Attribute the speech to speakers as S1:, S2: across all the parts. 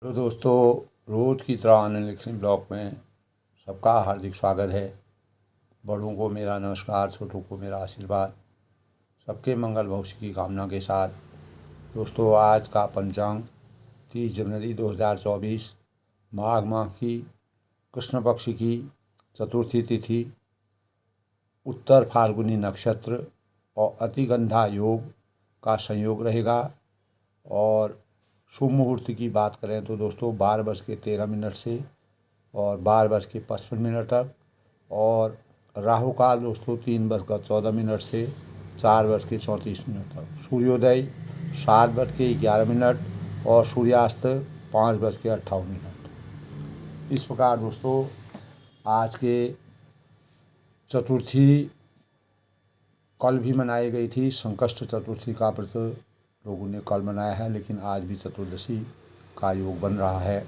S1: तो दोस्तों, रोज़ की तरह आनंद लिखने ब्लॉग में सबका हार्दिक स्वागत है। बड़ों को मेरा नमस्कार, छोटों को मेरा आशीर्वाद। सबके मंगल भविष्य की कामना के साथ दोस्तों, आज का पंचांग 30 जनवरी 2024 माघ माह की कृष्ण पक्ष की चतुर्थी तिथि, उत्तर फाल्गुनी नक्षत्र और अतिगंधा योग का संयोग रहेगा। और शुभ मुहूर्त की बात करें तो दोस्तों 12:13 से और 12:55 तक, और राहु काल दोस्तों 3:14 से 4:34 तक, सूर्योदय 7:11 और सूर्यास्त 5:58। इस प्रकार दोस्तों आज के चतुर्थी कल भी मनाई गई थी। संकष्ट चतुर्थी का व्रत लोगों ने कल मनाया है, लेकिन आज भी चतुर्दशी का योग बन रहा है।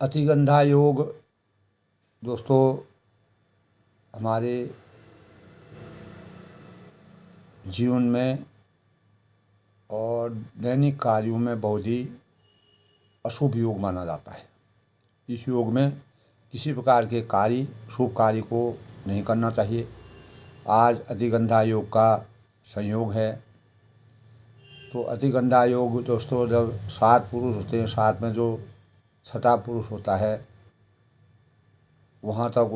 S1: अतिगंधा योग दोस्तों हमारे जीवन में और दैनिक कार्यों में बहुत ही अशुभ योग माना जाता है। इस योग में किसी प्रकार के शुभ कार्य को नहीं करना चाहिए। आज अतिगंधा योग का संयोग है। तो अतिगंधा योग दोस्तों, जब 7 पुरुष होते हैं, 7 में जो छठा पुरुष होता है वहाँ तक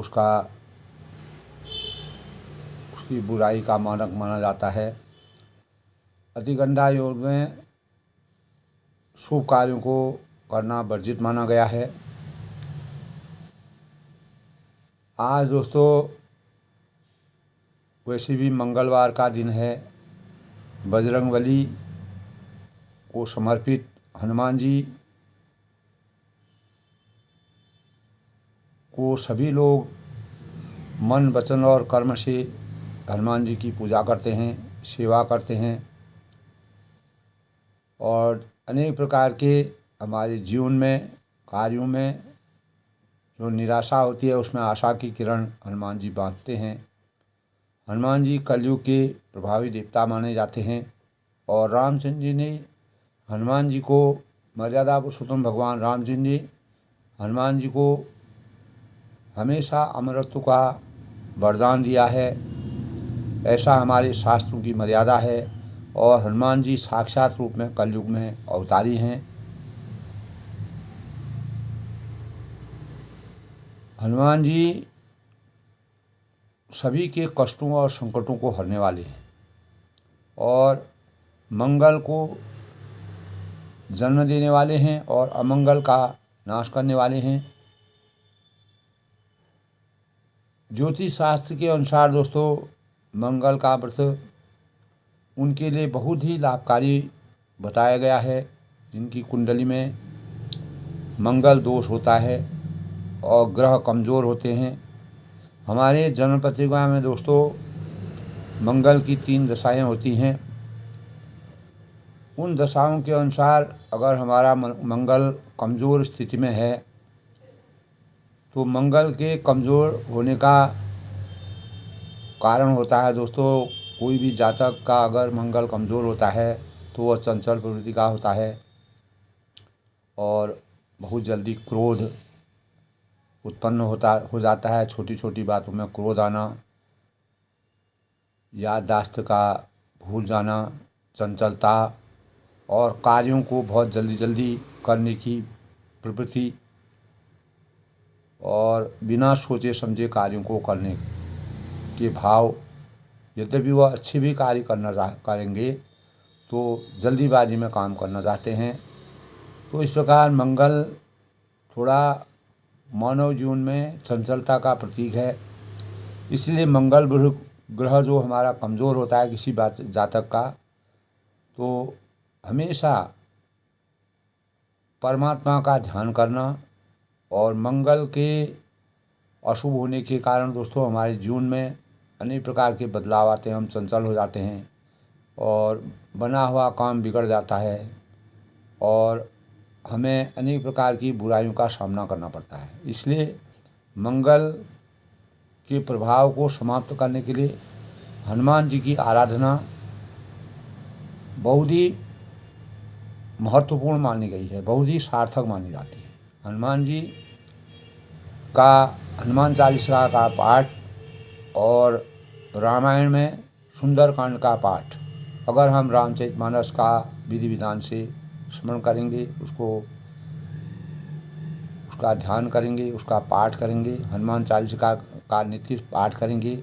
S1: उसकी बुराई का मानक माना जाता है। अतिगंधा योग में शुभ कार्यों को करना वर्जित माना गया है। आज दोस्तों वैसे भी मंगलवार का दिन है। बजरंगबली को समर्पित हनुमान जी को सभी लोग मन वचन और कर्म से हनुमान जी की पूजा करते हैं, सेवा करते हैं। और अनेक प्रकार के हमारे जीवन में कार्यों में जो निराशा होती है उसमें आशा की किरण हनुमान जी बांटते हैं। हनुमान जी कलयुग के प्रभावी देवता माने जाते हैं। और रामचंद्र जी ने हनुमान जी को, मर्यादा पुरुषोत्तम भगवान रामचंद्र जी हनुमान जी को हमेशा अमरत्व का वरदान दिया है। ऐसा हमारे शास्त्रों की मर्यादा है। और हनुमान जी साक्षात रूप में कलयुग में अवतारी हैं। हनुमान जी सभी के कष्टों और संकटों को हरने वाले हैं और मंगल को जन्म देने वाले हैं और अमंगल का नाश करने वाले हैं। ज्योतिष शास्त्र के अनुसार दोस्तों मंगल का व्रत उनके लिए बहुत ही लाभकारी बताया गया है जिनकी कुंडली में मंगल दोष होता है और ग्रह कमज़ोर होते हैं। हमारे जन्म पत्रिका में दोस्तों मंगल की 3 दशाएं होती हैं। उन दशाओं के अनुसार अगर हमारा मंगल कमज़ोर स्थिति में है तो मंगल के कमज़ोर होने का कारण होता है दोस्तों, कोई भी जातक का अगर मंगल कमज़ोर होता है तो वह चंचल प्रवृत्ति का होता है और बहुत जल्दी क्रोध उत्पन्न हो जाता है। छोटी छोटी बातों में क्रोध आना, याददाश्त का भूल जाना, चंचलता और कार्यों को बहुत जल्दी जल्दी करने की प्रवृत्ति और बिना सोचे समझे कार्यों को करने के भाव। यद्यपि वह अच्छे भी कार्य करेंगे तो जल्दीबाजी में काम करना चाहते हैं। तो इस प्रकार मंगल थोड़ा मानव जीवन में चंचलता का प्रतीक है। इसलिए मंगल ग्रह जो हमारा कमज़ोर होता है किसी जातक का, तो हमेशा परमात्मा का ध्यान करना। और मंगल के अशुभ होने के कारण दोस्तों हमारे जीवन में अनेक प्रकार के बदलाव आते हैं। हम चंचल हो जाते हैं और बना हुआ काम बिगड़ जाता है और हमें अनेक प्रकार की बुराइयों का सामना करना पड़ता है। इसलिए मंगल के प्रभाव को समाप्त करने के लिए हनुमान जी की आराधना बहुत ही महत्वपूर्ण मानी गई है, बहुत ही सार्थक मानी जाती है। हनुमान जी का हनुमान चालीसा का पाठ और रामायण में सुंदरकांड का पाठ अगर हम रामचरितमानस का विधि विधान से स्मरण करेंगे, उसका ध्यान करेंगे, उसका पाठ करेंगे, हनुमान चालीसा का नित्य पाठ करेंगे,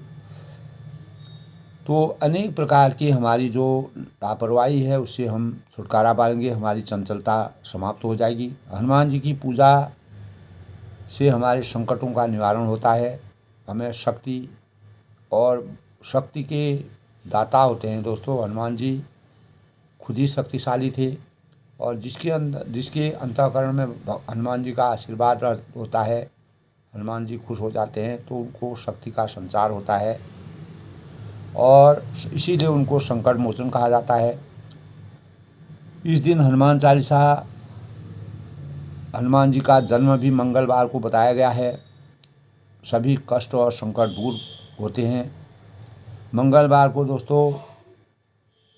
S1: तो अनेक प्रकार की हमारी जो लापरवाही है उससे हम छुटकारा पाएंगे, हमारी चंचलता समाप्त हो जाएगी। हनुमान जी की पूजा से हमारे संकटों का निवारण होता है, हमें शक्ति के दाता होते हैं दोस्तों। हनुमान जी खुद ही शक्तिशाली थे और जिसके अंतःकरण में हनुमान जी का आशीर्वाद होता है, हनुमान जी खुश हो जाते हैं तो उनको शक्ति का संचार होता है और इसीलिए उनको संकट मोचन कहा जाता है। इस दिन हनुमान जी का जन्म भी मंगलवार को बताया गया है। सभी कष्ट और संकट दूर होते हैं मंगलवार को दोस्तों।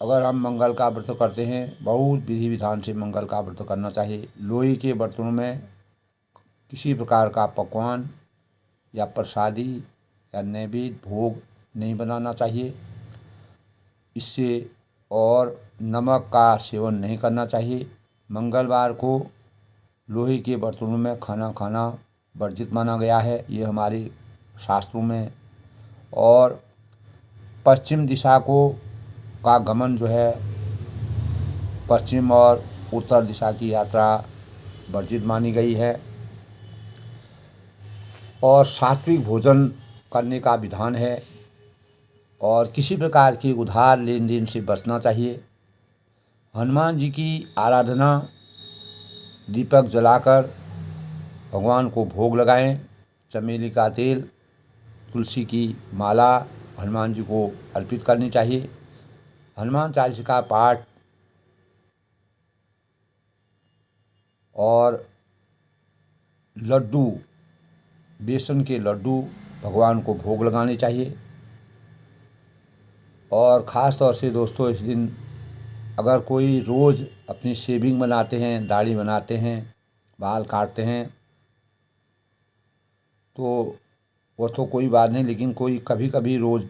S1: अगर हम मंगल का व्रत करते हैं, बहुत विधि विधान से मंगल का व्रत करना चाहिए। लोहे के बर्तनों में किसी प्रकार का पकवान या प्रसादी या नैवेद्य भोग नहीं बनाना चाहिए, इससे और नमक का सेवन नहीं करना चाहिए। मंगलवार को लोहे के बर्तनों में खाना खाना वर्जित माना गया है, ये हमारे शास्त्रों में। और पश्चिम दिशा का गमन जो है, पश्चिम और उत्तर दिशा की यात्रा वर्जित मानी गई है और सात्विक भोजन करने का विधान है और किसी प्रकार की उधार लेन देन से बचना चाहिए। हनुमान जी की आराधना दीपक जलाकर भगवान को भोग लगाएं, चमेली का तेल, तुलसी की माला हनुमान जी को अर्पित करनी चाहिए। हनुमान चालीसा का पाठ और लड्डू, बेसन के लड्डू भगवान को भोग लगाने चाहिए। और ख़ास तौर से दोस्तों इस दिन अगर कोई रोज़ अपनी शेविंग बनाते हैं, दाढ़ी बनाते हैं, बाल काटते हैं, तो वो तो कोई बात नहीं, लेकिन कोई कभी कभी रोज़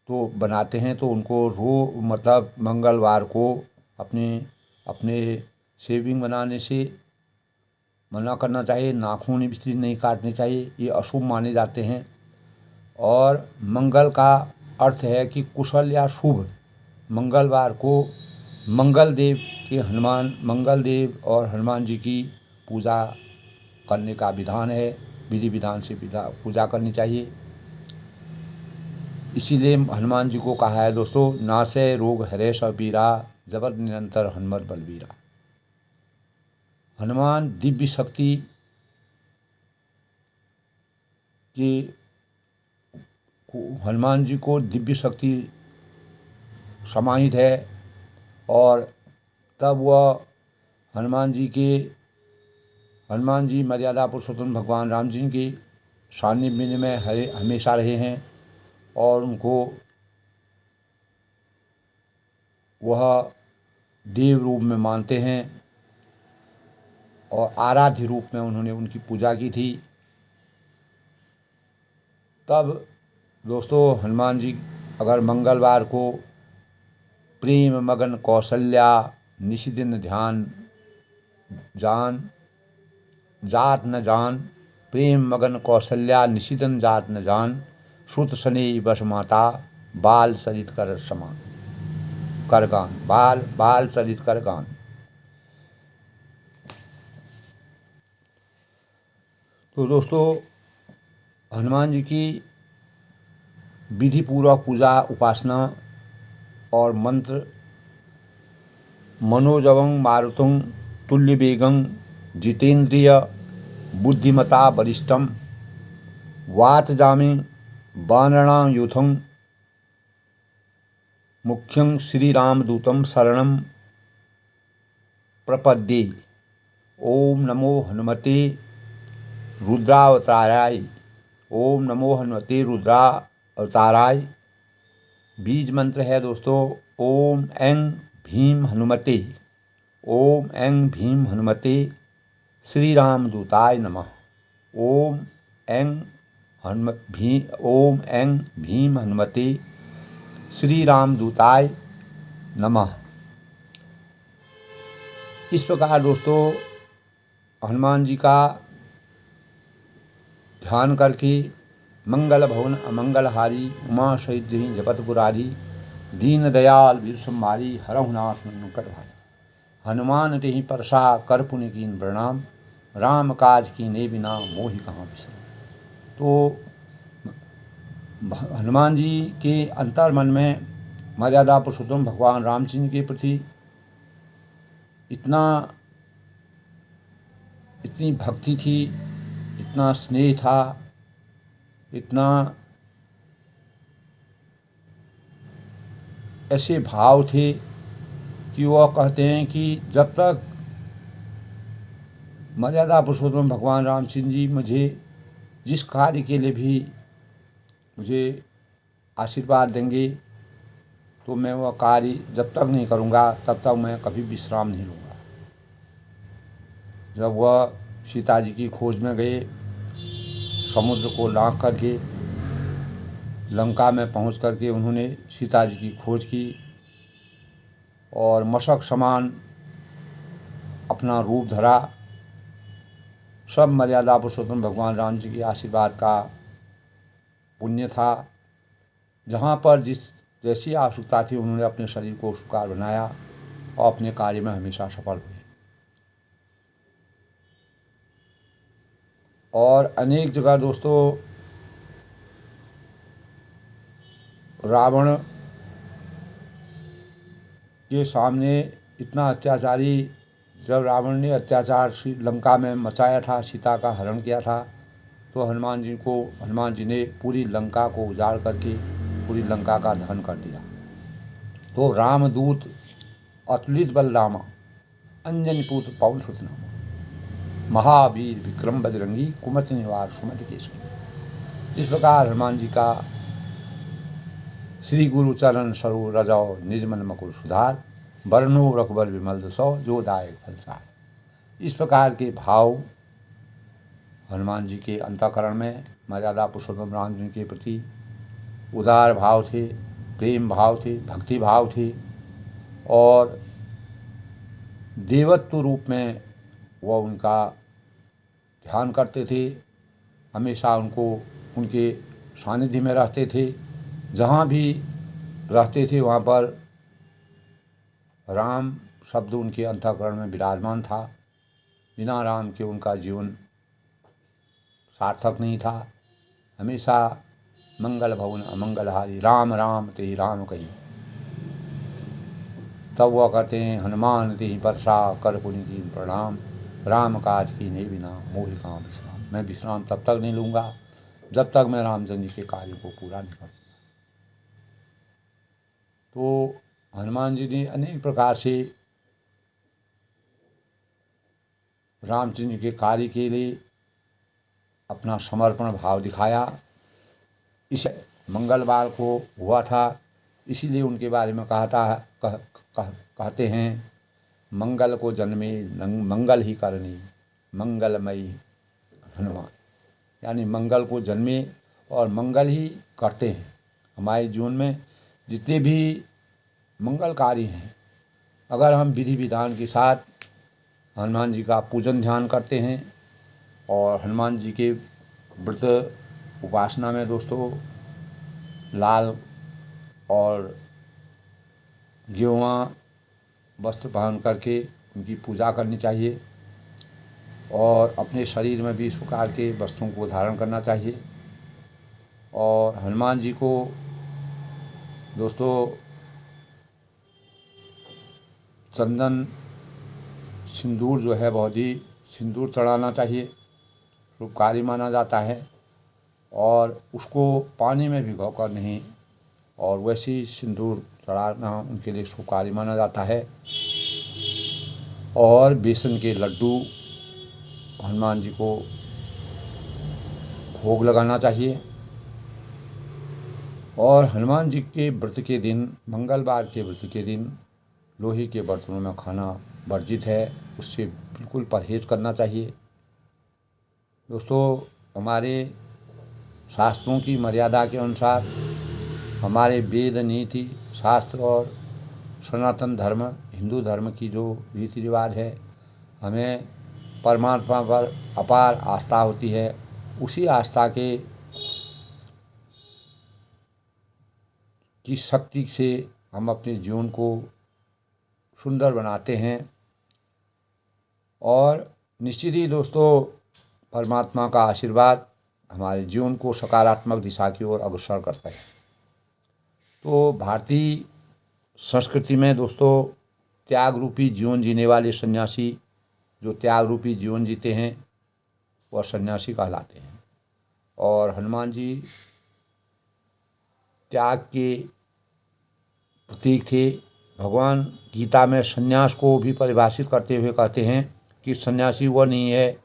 S1: तो बनाते हैं तो उनको मतलब मंगलवार को अपने शेविंग बनाने से मना करना चाहिए। नाखून भी नहीं काटने चाहिए, ये अशुभ माने जाते हैं। और मंगल का अर्थ है कि कुशल या शुभ। मंगलवार को मंगल देव और हनुमान जी की पूजा करने का विधान है, विधि विधान से पूजा करनी चाहिए। इसीलिए हनुमान जी को कहा है दोस्तों, नासै रोग हरै सब पीरा, जबर निरंतर हनुमत बलबीरा। हनुमान दिव्य शक्ति की हनुमान जी को दिव्य शक्ति समाहित है और तब वह हनुमान जी मर्यादा पुरुषोत्तम भगवान राम जी की सानिध्य में हमेशा रहे हैं और उनको वह देव रूप में मानते हैं और आराध्य रूप में उन्होंने उनकी पूजा की थी। तब दोस्तों हनुमान जी अगर मंगलवार को प्रेम मगन कौशल्या निशिदिन ध्यान जात न जान, प्रेम मगन कौशल्या निशिदिन जात न जान, श्रुत सने बस माता बाल सरित कर समान कर गान, बाल सरित कर गान। तो दोस्तों हनुमान जी की विधि पूर्वक पूजा उपासना और मंत्र मनोजवं मारुतं तुल्य वेगं जितेंद्रिय बुद्धिमता वरिष्ठम वातजामि वानराणां यूथं मुख्यं श्री रामदूतं शरणं प्रपद्ये। ओम नमो हनुमते रुद्रावताराय, ओम नमो हनुमते रुद्रावताराय। बीज मंत्र है दोस्तों, ओम ऐं भीम हनुमते। ओम ऐं भीम हनुमते श्री राम दूताय नमः। ओम ऐं भीम हनुमते श्री राम दूताय नमः। इस प्रकार दोस्तों हनुमान जी का ध्यान करके मंगल भवन अमंगलहारी उमा सहित जहीं जपत पुरारी दीन दयाल वीर संभारी हरहु नाथ संकट भारी। हनुमान तेहि परसा कर पुनि कीन प्रणाम राम काज कीने बिना मोहि कहाँ बिसराम। तो हनुमान जी के अंतर मन में मर्यादा पुरुषोत्तम भगवान रामचंद्र के प्रति इतनी भक्ति थी, इतना स्नेह था, इतना ऐसे भाव थे कि वह कहते हैं कि जब तक मर्यादा पुरुषोत्तम भगवान रामचंद्र जी मुझे जिस कार्य के लिए भी मुझे आशीर्वाद देंगे तो मैं वह कार्य जब तक नहीं करूँगा तब तक मैं कभी विश्राम नहीं लूँगा। जब वह सीता जी की खोज में गए, समुद्र को लांघ करके लंका में पहुंच करके उन्होंने सीता जी की खोज की और मशक समान अपना रूप धरा। सब मर्यादा पुरुषोत्तम भगवान राम जी के आशीर्वाद का पुण्य था। जहाँ पर जैसी आवश्यकता थी उन्होंने अपने शरीर को सुकार बनाया और अपने कार्य में हमेशा सफल हुए। और अनेक जगह दोस्तों रावण के सामने इतना अत्याचारी, जब रावण ने अत्याचार लंका में मचाया था, सीता का हरण किया था, तो हनुमान जी ने पूरी लंका को उजाड़ करके पूरी लंका का दहन कर दिया। तो रामदूत अतुलित बलरामा अंजनी पुत्र पवन सुत नामा महावीर विक्रम बजरंगी कुमति निवार सुमति केसरी। इस प्रकार हनुमान जी का श्री गुरु चरण सरोज रजौ निज मन मकुल सुधार बरनो रघुबर विमल जसौ जो दायक फलसार। इस प्रकार के भाव हनुमान जी के अंतःकरण में मर्यादा पुरुषोत्तम राम जी के प्रति उदार भाव थे, प्रेम भाव थे, भक्ति भाव थे और देवत्व रूप में वह उनका ध्यान करते थे। हमेशा उनके सानिध्य में रहते थे। जहाँ भी रहते थे वहाँ पर राम शब्द उनके अंतःकरण में विराजमान था। बिना राम के उनका जीवन सार्थक नहीं था। हमेशा मंगल भवन अमंगलहारी राम राम तेहि राम कही। तब वह कहते हैं हनुमान तेहि परसा कर पुनि कीन प्रणाम राम काज कीने बिना मोहि कहाँ विश्राम। मैं विश्राम तब तक नहीं लूँगा जब तक मैं रामचंद्र जी के कार्य को पूरा नहीं करूँगा। तो हनुमान जी ने अनेक प्रकार से रामचंद्र जी के कार्य के लिए अपना समर्पण भाव दिखाया। इस मंगलवार को हुआ था, इसीलिए उनके बारे में कहते हैं मंगल को जन्मे मंगल ही करनी मंगलमयी हनुमान। यानी मंगल को जन्मे और मंगल ही करते हैं। हमारे जीवन में जितने भी मंगल कार्य हैं, अगर हम विधि विधान के साथ हनुमान जी का पूजन ध्यान करते हैं और हनुमान जी के व्रत उपासना में दोस्तों लाल और गेरुआ वस्त्र पहन करके उनकी पूजा करनी चाहिए और अपने शरीर में भी इस प्रकार के वस्त्रों को धारण करना चाहिए। और हनुमान जी को दोस्तों चंदन सिंदूर जो है बहुत ही सिंदूर चढ़ाना चाहिए, शुभकारी माना जाता है और उसको पानी में भिगोकर नहीं और वैसे ही सिंदूर चढ़ाना उनके लिए शुभकारी माना जाता है। और बेसन के लड्डू हनुमान जी को भोग लगाना चाहिए। और हनुमान जी के व्रत के दिन, मंगलवार के व्रत के दिन लोहे के बर्तनों में खाना वर्जित है, उससे बिल्कुल परहेज करना चाहिए। दोस्तों, हमारे शास्त्रों की मर्यादा के अनुसार हमारे वेद, नीति, शास्त्र और सनातन धर्म, हिंदू धर्म की जो रीति रिवाज है, हमें परमात्मा पर अपार आस्था होती है। उसी आस्था की शक्ति से हम अपने जीवन को सुंदर बनाते हैं। और निश्चित ही दोस्तों, परमात्मा का आशीर्वाद हमारे जीवन को सकारात्मक दिशा की ओर अग्रसर करता है। तो भारतीय संस्कृति में दोस्तों, त्याग रूपी जीवन जीने वाले सन्यासी, जो त्याग रूपी जीवन जीते हैं, वह सन्यासी कहलाते हैं। और हनुमान जी त्याग के प्रतीक थे। भगवान गीता में सन्यास को भी परिभाषित करते हुए कहते हैं कि सन्यासी वह नहीं है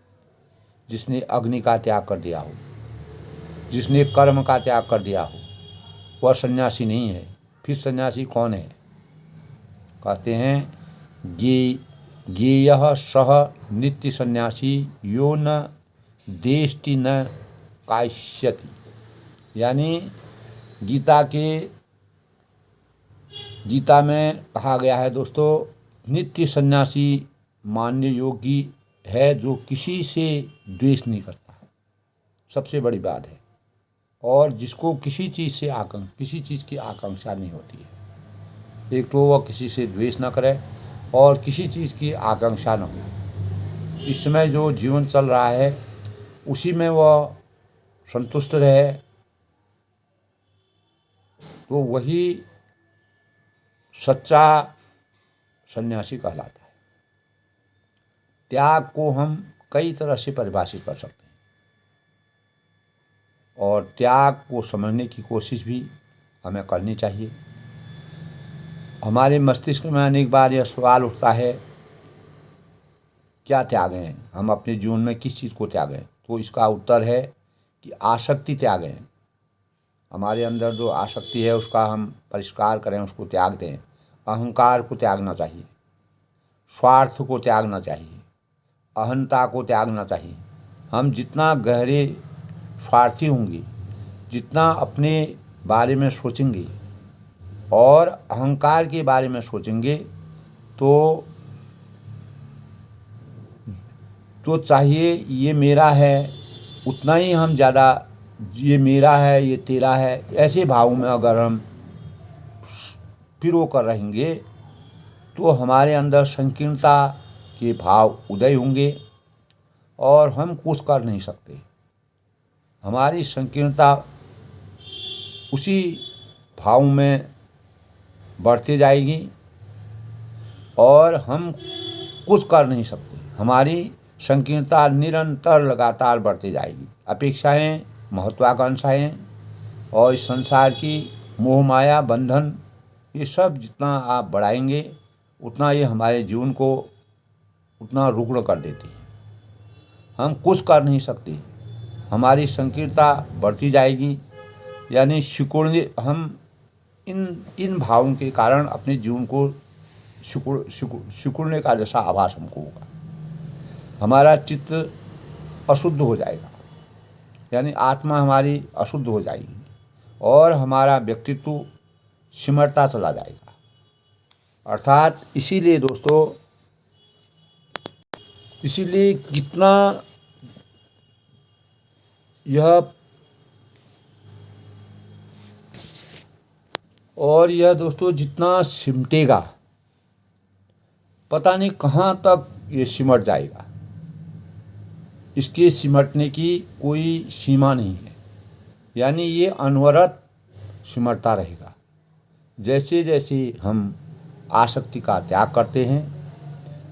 S1: जिसने अग्नि का त्याग कर दिया हो, जिसने कर्म का त्याग कर दिया हो, वह सन्यासी नहीं है। फिर सन्यासी कौन है? कहते हैं ज्ञेयः सः नित्य सन्यासी यो न देष्टि न काश्यति। यानी गीता में कहा गया है दोस्तों, नित्य सन्यासी मान्य योगी है जो किसी से द्वेष नहीं करता, सबसे बड़ी बात है। और जिसको किसी चीज़ की आकांक्षा नहीं होती है। एक तो वह किसी से द्वेष न करे और किसी चीज़ की आकांक्षा न हो। इस समय जो जीवन चल रहा है उसी में वह संतुष्ट रहे, तो वही सच्चा सन्यासी कहलाता है। त्याग को हम कई तरह से परिभाषित कर सकते हैं और त्याग को समझने की कोशिश भी हमें करनी चाहिए। हमारे मस्तिष्क में अनेक बार यह सवाल उठता है, क्या त्यागें? हम अपने जीवन में किस चीज़ को त्यागें? तो इसका उत्तर है कि आसक्ति त्यागें। हमारे अंदर जो आसक्ति है उसका हम परिष्कार करें, उसको त्याग दें। अहंकार को त्यागना चाहिए, स्वार्थ को त्यागना चाहिए, अहंता को त्यागना चाहिए। हम जितना गहरे स्वार्थी होंगे, जितना अपने बारे में सोचेंगे और अहंकार के बारे में सोचेंगे, तो चाहिए ये मेरा है, उतना ही हम ज़्यादा ये मेरा है, ये तेरा है, ऐसे भाव में अगर हम पिरो कर रहेंगे तो हमारे अंदर संकीर्णता के भाव उदय होंगे और हम कुछ कर नहीं सकते। हमारी संकीर्णता उसी भाव में बढ़ती जाएगी और हम कुछ कर नहीं सकते। हमारी संकीर्णता निरंतर लगातार बढ़ती जाएगी। अपेक्षाएं, महत्वाकांक्षाएं और इस संसार की मोह माया बंधन, ये सब जितना आप बढ़ाएंगे उतना ये हमारे जीवन को उतना रुग्ण कर देती है। हम कुछ कर नहीं सकते, हमारी संकीर्णता बढ़ती जाएगी। यानी हम इन भावों के कारण अपने जीवन को सिकुड़ने का जैसा आभास हमको होगा। हमारा चित्त अशुद्ध हो जाएगा, यानी आत्मा हमारी अशुद्ध हो जाएगी और हमारा व्यक्तित्व सिमटता चला जाएगा। अर्थात इसीलिए दोस्तों, कितना यह दोस्तों जितना सिमटेगा, पता नहीं कहाँ तक ये सिमट जाएगा। इसके सिमटने की कोई सीमा नहीं है, यानी ये अनवरत सिमटता रहेगा। जैसे जैसे हम आसक्ति का त्याग करते हैं,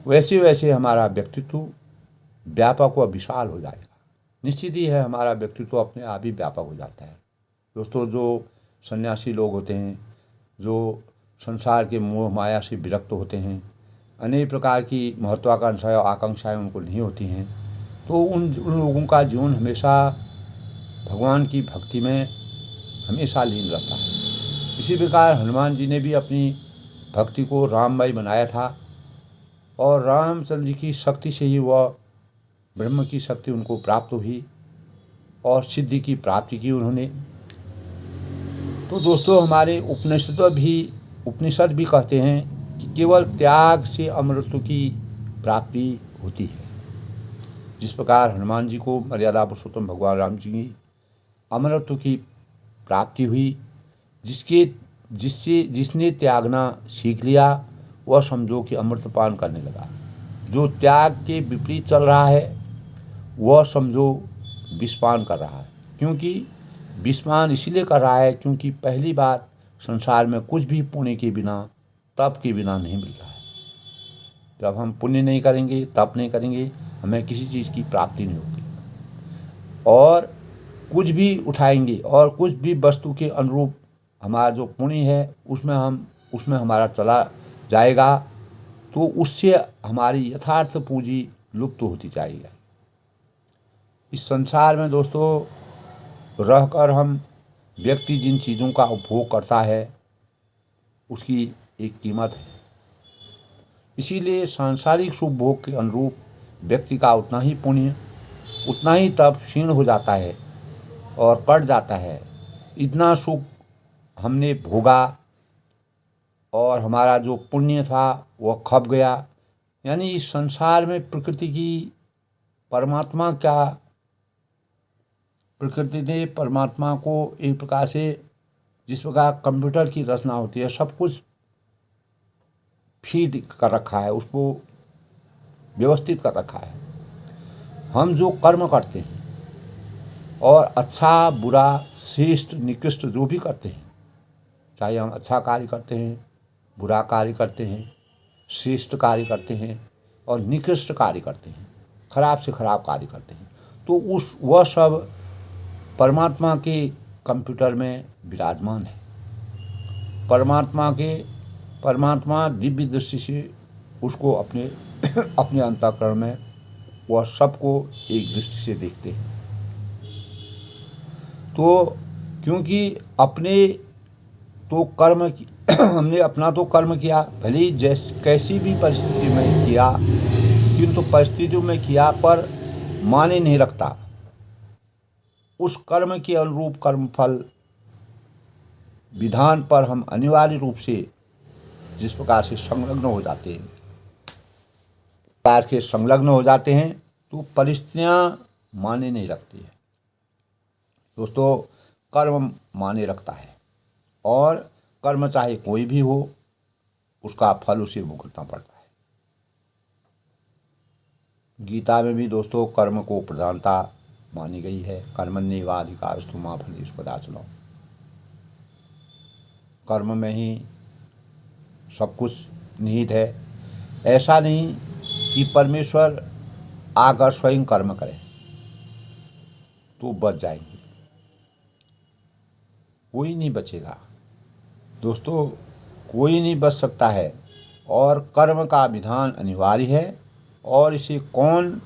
S1: वैसे वैसे हमारा व्यक्तित्व व्यापक व विशाल हो जाएगा। निश्चित ही है, हमारा व्यक्तित्व अपने आप ही व्यापक हो जाता है। दोस्तों, जो सन्यासी लोग होते हैं, जो संसार के मोह माया से विरक्त होते हैं, अनेक प्रकार की महत्वाकांक्षाएं और आकांक्षाएं उनको नहीं होती हैं, तो उन लोगों का जीवन हमेशा भगवान की भक्ति में हमेशा लीन रहता है। इसी प्रकार हनुमान जी ने भी अपनी भक्ति को राममय बनाया था और रामचंद्र जी की शक्ति से ही वह ब्रह्म की शक्ति उनको प्राप्त हुई और सिद्धि की प्राप्ति की उन्होंने। तो दोस्तों, हमारे उपनिषद भी कहते हैं कि केवल त्याग से अमृत की प्राप्ति होती है। जिस प्रकार हनुमान जी को मर्यादा पुरुषोत्तम भगवान राम जी की अमृत की प्राप्ति हुई, जिसने त्यागना सीख लिया वह समझो कि अमृतपान करने लगा। जो त्याग के विपरीत चल रहा है वह समझो विषपान कर रहा है। क्योंकि विषपान इसीलिए कर रहा है क्योंकि पहली बात, संसार में कुछ भी पुण्य के बिना, तप के बिना नहीं मिलता है। जब हम पुण्य नहीं करेंगे, तप नहीं करेंगे, हमें किसी चीज़ की प्राप्ति नहीं होगी। और कुछ भी उठाएंगे और कुछ भी वस्तु के अनुरूप हमारा जो पुण्य है उसमें हमारा चला जाएगा, तो उससे हमारी यथार्थ पूंजी लुप्त होती जाएगी। इस संसार में दोस्तों रहकर व्यक्ति जिन चीज़ों का उपभोग करता है उसकी एक कीमत है। इसीलिए सांसारिक सुख भोग के अनुरूप व्यक्ति का उतना ही पुण्य, उतना ही तप क्षीण हो जाता है और कट जाता है। इतना सुख हमने भोगा और हमारा जो पुण्य था वह खप गया। यानी इस संसार में प्रकृति ने परमात्मा को एक प्रकार से, जिस प्रकार कंप्यूटर की रचना होती है, सब कुछ फीड कर रखा है, उसको व्यवस्थित कर रखा है। हम जो कर्म करते हैं और अच्छा बुरा श्रेष्ठ निकृष्ट जो भी करते हैं, चाहे हम अच्छा कार्य करते हैं, बुरा कार्य करते हैं, श्रेष्ठ कार्य करते हैं और निकृष्ट कार्य करते हैं, खराब से खराब कार्य करते हैं, तो वह सब परमात्मा के कंप्यूटर में विराजमान है। परमात्मा दिव्य दृष्टि से उसको अपने अंतःकरण में वह सबको एक दृष्टि से देखते हैं। तो क्योंकि हमने अपना तो कर्म किया, भले ही कैसी भी परिस्थिति में किया, किंतु परिस्थितियों में किया पर माने नहीं रखता। उस कर्म के अनुरूप कर्मफल विधान पर हम अनिवार्य रूप से जिस प्रकार से संलग्न हो जाते हैं, तो परिस्थितियाँ माने नहीं रखती है। दोस्तों, कर्म माने रखता है और कर्म चाहे कोई भी हो, उसका फल उसे भुगतना पड़ता है। गीता में भी दोस्तों कर्म को प्रधानता मानी गई है। कर्मण्येवाधिकारस्तु मा फलेषु कदाचन। कर्म में ही सब कुछ निहित है। ऐसा नहीं कि परमेश्वर आकर स्वयं कर्म करे तो बच जाएंगे, कोई नहीं बचेगा दोस्तों, कोई नहीं बच सकता है। और कर्म का विधान अनिवार्य है और इसे कौन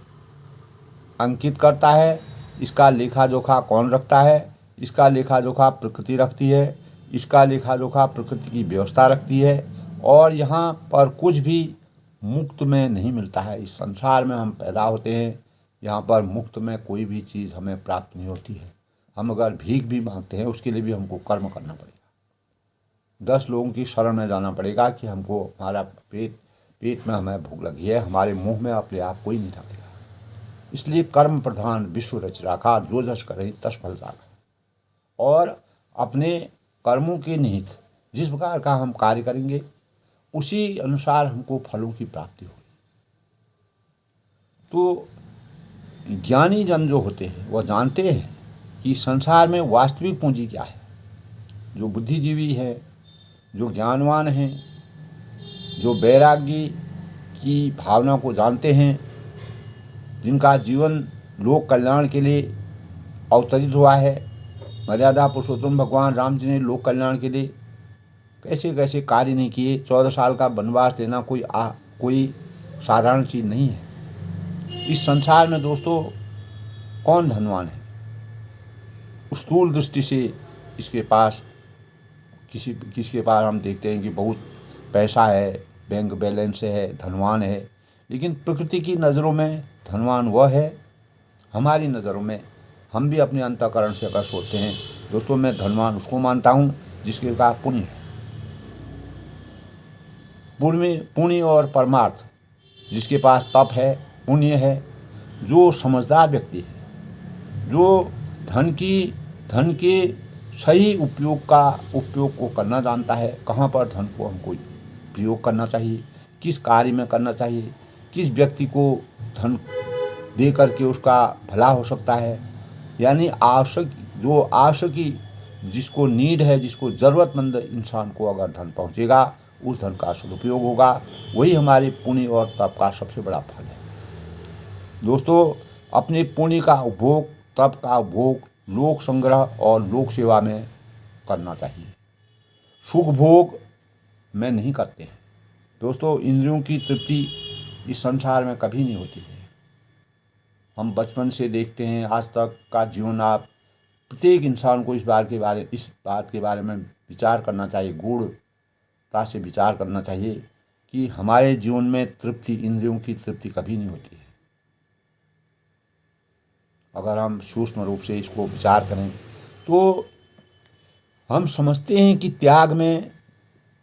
S1: अंकित करता है, इसका लेखा जोखा कौन रखता है, इसका लेखा जोखा प्रकृति रखती है, इसका लेखा जोखा प्रकृति की व्यवस्था रखती है। और यहाँ पर कुछ भी मुफ्त में नहीं मिलता है। इस संसार में हम पैदा होते हैं, यहाँ पर मुफ्त में कोई भी चीज़ हमें प्राप्त नहीं होती है। हम अगर भीख भी मांगते हैं उसके लिए भी हमको कर्म करना पड़ेगा, 10 लोगों की शरण में जाना पड़ेगा कि हमको हमारा पेट में हमें भूख लगी है, हमारे मुंह में अपने आप कोई नहीं डालेगा। इसलिए कर्म प्रधान विश्व रच राखा, जो जस करें तस फल साखा। और अपने कर्मों के निहित जिस प्रकार का हम कार्य करेंगे उसी अनुसार हमको फलों की प्राप्ति होगी। तो ज्ञानी जन जो होते हैं वह जानते हैं कि संसार में वास्तविक पूंजी क्या है। जो बुद्धिजीवी है, जो ज्ञानवान हैं, जो वैराग्य की भावना को जानते हैं, जिनका जीवन लोक कल्याण के लिए अवतरित हुआ है। मर्यादा पुरुषोत्तम भगवान राम जी ने लोक कल्याण के लिए कैसे कैसे कार्य नहीं किए। 14 साल का वनवास लेना कोई साधारण चीज़ नहीं है। इस संसार में दोस्तों कौन धनवान है? स्थूल दृष्टि से इसके पास किसके पास हम देखते हैं कि बहुत पैसा है, बैंक बैलेंस है, धनवान है, लेकिन प्रकृति की नज़रों में धनवान वह है, हमारी नज़रों में हम भी अपने अंतःकरण से अगर सोचते हैं दोस्तों, मैं धनवान उसको मानता हूँ जिसके पास पुण्य है। पुण्य और परमार्थ, जिसके पास तप है, पुण्य है, जो समझदार व्यक्ति है, जो धन के सही उपयोग को करना जानता है, कहाँ पर धन को हमको प्रयोग करना चाहिए, किस कार्य में करना चाहिए, किस व्यक्ति को धन दे करके उसका भला हो सकता है। यानी आवश्यक जिसको नीड है, जिसको ज़रूरतमंद इंसान को अगर धन पहुँचेगा, उस धन का सदुपयोग होगा, वही हमारे पुण्य और तप का सबसे बड़ा फल है। दोस्तों, अपने पुण्य का उपभोग, तप का उपभोग लोक संग्रह और लोक सेवा में करना चाहिए, सुख भोग में नहीं करते हैं। दोस्तों, इंद्रियों की तृप्ति इस संसार में कभी नहीं होती है। हम बचपन से देखते हैं आज तक का जीवन, आप प्रत्येक इंसान को इस बात के बारे में विचार करना चाहिए, गूढ़ता से विचार करना चाहिए कि हमारे जीवन में तृप्ति, इंद्रियों की तृप्ति कभी नहीं होती है। अगर हम सूक्ष्म रूप से इसको विचार करें तो हम समझते हैं कि त्याग में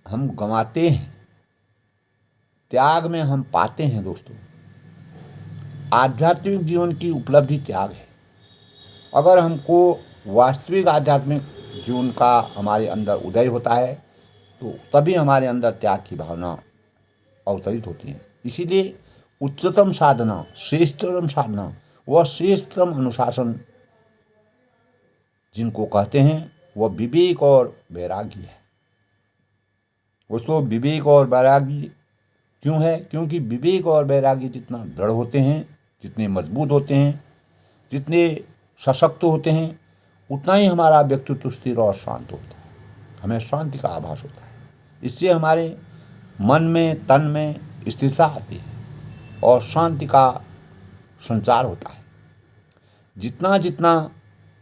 S1: हम गंवाते हैं, त्याग में हम पाते हैं। दोस्तों, आध्यात्मिक जीवन की उपलब्धि त्याग है। अगर हमको वास्तविक आध्यात्मिक जीवन का हमारे अंदर उदय होता है तो तभी हमारे अंदर त्याग की भावना अवतरित होती है। इसीलिए उच्चतम साधना, श्रेष्ठतम साधना व श्रेष्ठतम अनुशासन जिनको कहते हैं वह विवेक और वैराग्य है। दोस्तों, विवेक और वैराग्य क्यों है? क्योंकि विवेक और वैराग्य जितना दृढ़ होते हैं, जितने मजबूत होते हैं, जितने सशक्त होते हैं, उतना ही हमारा व्यक्तित्व स्थिर और शांत होता है, हमें शांति का आभास होता है। इससे हमारे मन में, तन में स्थिरता आती है और शांति का संचार होता है। जितना जितना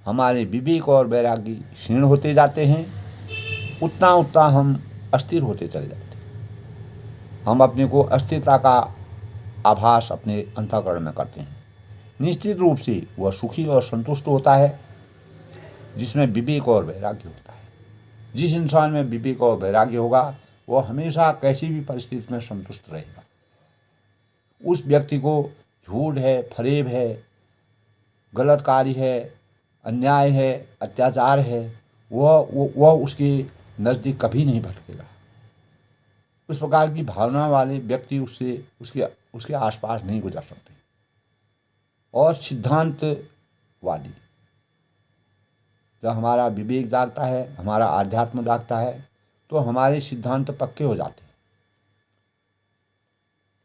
S1: हमारे विवेक और वैराग्य क्षीण होते जाते हैं, उतना उतना हम अस्थिर होते चले जाते हैं। हम अपने को अस्थिरता का आभास अपने अंतःकरण में करते हैं। निश्चित रूप से वह सुखी और संतुष्ट होता है जिसमें विवेक और वैराग्य होता है। जिस इंसान में विवेक और वैराग्य होगा वह हमेशा कैसी भी परिस्थिति में संतुष्ट रहेगा। उस व्यक्ति को झूठ है, फरेब है, गलत कार्य है, अन्याय है, अत्याचार है, वह उसके नज़दीक कभी नहीं भटकेगा। उस प्रकार की भावना वाले व्यक्ति उसके आसपास नहीं गुजर सकते। और सिद्धांतवादी, जब हमारा विवेक जागता है, हमारा आध्यात्म जागता है, तो हमारे सिद्धांत पक्के हो जाते हैं।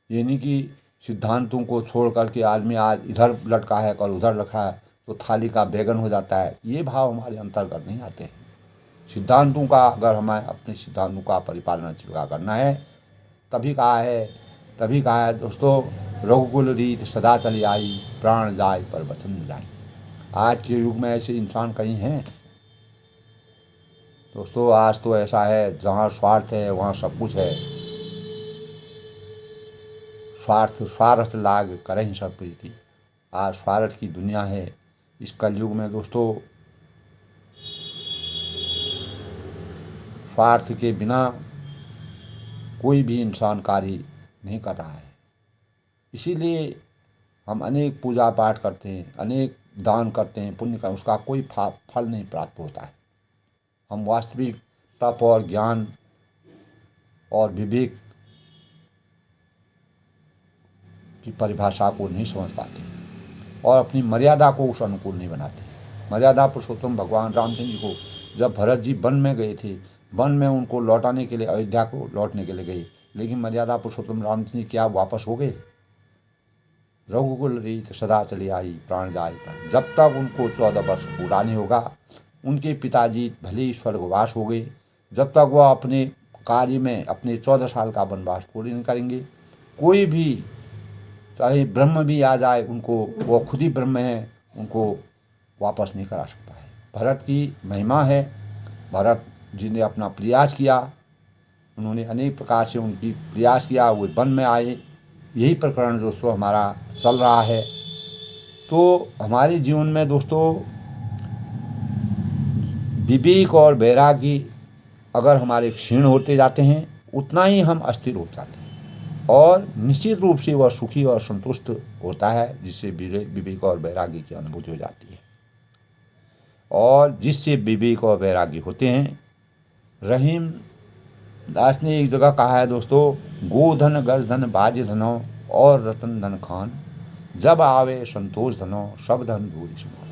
S1: ये नहीं कि सिद्धांतों को छोड़ करके आदमी आज इधर लटका है, कल उधर रखा है तो थाली का बैगन हो जाता है। ये भाव हमारे अंतर्गत नहीं आते हैं। सिद्धांतों का, अगर हमें अपने सिद्धांतों का परिपालन स्वीकार करना है, तभी कहा है दोस्तों, रघुकुल रीत सदा चली आई, प्राण जाए पर वचन न जाए। आज के युग में ऐसे इंसान कहीं हैं? दोस्तों, आज तो ऐसा है, जहाँ स्वार्थ है वहाँ सब कुछ है। स्वार्थ लाग करें सब प्रीति। आज स्वार्थ की दुनिया है इस कलयुग में। दोस्तों, स्वार्थ के बिना कोई भी इंसान कार्य नहीं कर रहा है। इसीलिए हम अनेक पूजा पाठ करते हैं, अनेक दान करते हैं, पुण्य का उसका कोई फल नहीं प्राप्त होता है। हम वास्तविक तप और ज्ञान और विवेक की परिभाषा को नहीं समझ पाते और अपनी मर्यादा को उस अनुकूल नहीं बनाते। मर्यादा पुरुषोत्तम भगवान रामचंद्र जी को जब भरत जी वन में गए थे, वन में उनको लौटाने के लिए, अयोध्या को लौटने के लिए गए, लेकिन मर्यादा पुरुषोत्तम रामचंद्र जी क्या वापस हो गए? रघुकुल रीत सदा चली आई, प्राण जाए पर। जब तक उनको 14 वर्ष पूरा नहीं होगा, उनके पिताजी भले ही स्वर्गवास हो गए, जब तक वह अपने कार्य में अपने 14 साल का वनवास पूरी नहीं करेंगे, कोई भी चाहे ब्रह्म भी आ जाए उनको, वो खुद ही ब्रह्म है, उनको वापस नहीं करा सकता है। भरत की महिमा है। भरत जी ने अपना प्रयास किया, उन्होंने अनेक प्रकार से उनकी प्रयास किया, वो वन में आए, यही प्रकरण दोस्तों हमारा चल रहा है। तो हमारे जीवन में दोस्तों विवेक और वैरागी अगर हमारे क्षीण होते जाते हैं, उतना ही हम अस्थिर हो जाते हैं और निश्चित रूप से वह सुखी और संतुष्ट होता है, जिससे विवेक और वैरागी की अनुभूति हो जाती है। और जिससे विवेक और वैरागी होते हैं, रहीम दास ने एक जगह कहा है दोस्तों, गोधन गज धन बाज धनो और रतन धन खान, जब आवे संतोष धनो सब धन दूरी समान।